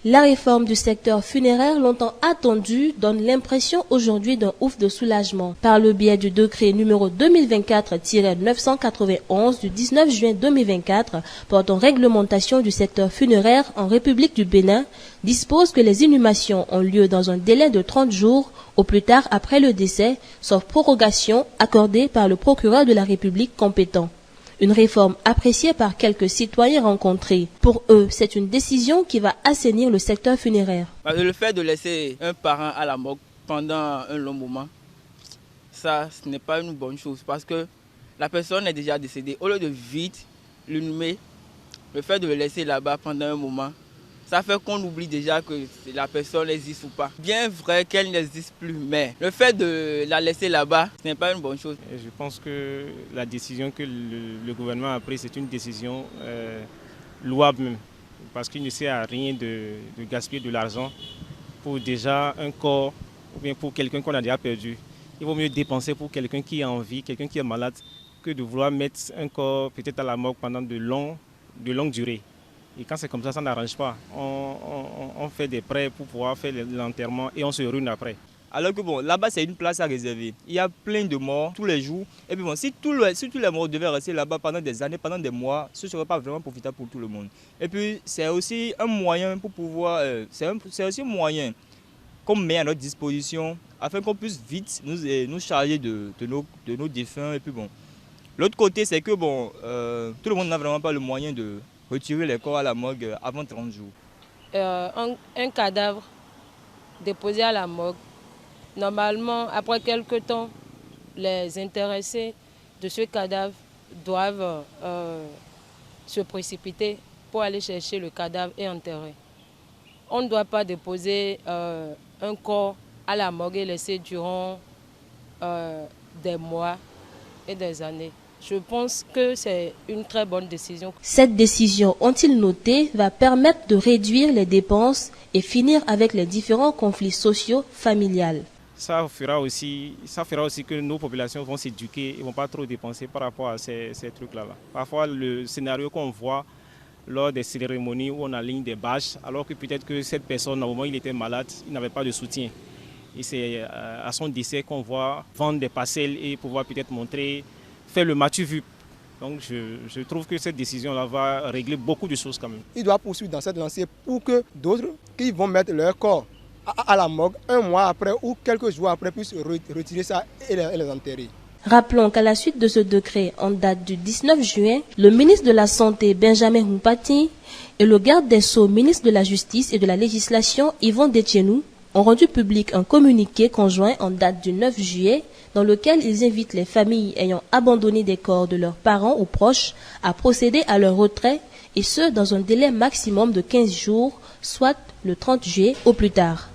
La réforme du secteur funéraire longtemps attendue donne l'impression aujourd'hui d'un ouf de soulagement. Par le biais du décret numéro 2024-991 du 19 juin 2024 portant réglementation du secteur funéraire en République du Bénin, dispose que les inhumations ont lieu dans un délai de 30 jours au plus tard après le décès, sauf prorogation accordée par le procureur de la République compétent. Une réforme appréciée par quelques citoyens rencontrés. Pour eux, c'est une décision qui va assainir le secteur funéraire. Le fait de laisser un parent à la morgue pendant un long moment, ça, ce n'est pas une bonne chose parce que la personne est déjà décédée. Au lieu de vite l'inhumer, le fait de le laisser là-bas pendant un moment, ça fait qu'on oublie déjà que la personne existe ou pas. Bien vrai qu'elle n'existe plus, mais le fait de la laisser là-bas, ce n'est pas une bonne chose. Je pense que la décision que le gouvernement a prise, c'est une décision louable même. Parce qu'il ne sert à rien de gaspiller de l'argent pour déjà un corps ou bien pour quelqu'un qu'on a déjà perdu. Il vaut mieux dépenser pour quelqu'un qui est en vie, quelqu'un qui est malade, que de vouloir mettre un corps peut-être à la morgue pendant de longues durées. Et quand c'est comme ça n'arrange pas. On fait des prêts pour pouvoir faire l'enterrement et on se ruine après. Alors que bon, là-bas c'est une place à réserver. Il y a plein de morts tous les jours. Et puis bon, si tous les morts devaient rester là-bas pendant des années, pendant des mois, ce ne serait pas vraiment profitable pour tout le monde. Et puis c'est aussi un moyen pour pouvoir, c'est aussi un moyen qu'on met à notre disposition afin qu'on puisse vite nous charger de nos défunts. Et puis bon, l'autre côté c'est que bon, tout le monde n'a vraiment pas le moyen de retirer les corps à la morgue avant 30 jours. Un cadavre déposé à la morgue, normalement, après quelques temps, les intéressés de ce cadavre doivent se précipiter pour aller chercher le cadavre et enterrer. On ne doit pas déposer un corps à la morgue et laisser durant des mois et des années. Je pense que c'est une très bonne décision. Cette décision, ont-ils noté, va permettre de réduire les dépenses et finir avec les différents conflits sociaux familiales. Ça fera aussi que nos populations vont s'éduquer et ne vont pas trop dépenser par rapport à ces trucs-là. Parfois, le scénario qu'on voit lors des cérémonies où on aligne des bâches, alors que peut-être que cette personne, au moment où il était malade, il n'avait pas de soutien. Et c'est à son décès qu'on voit vendre des parcelles et pouvoir peut-être montrer, faire le matu vu. Donc je trouve que cette décision-là va régler beaucoup de choses quand même. Il doit poursuivre dans cette lancée pour que d'autres qui vont mettre leur corps à la morgue un mois après ou quelques jours après puissent retirer ça et les enterrer. Rappelons qu'à la suite de ce décret en date du 19 juin, le ministre de la Santé Benjamin Humphrey et le garde des Sceaux, ministre de la Justice et de la Législation Yvon Detchenou ont rendu public un communiqué conjoint en date du 9 juillet dans lequel ils invitent les familles ayant abandonné des corps de leurs parents ou proches à procéder à leur retrait et ce dans un délai maximum de 15 jours, soit le 30 juillet au plus tard.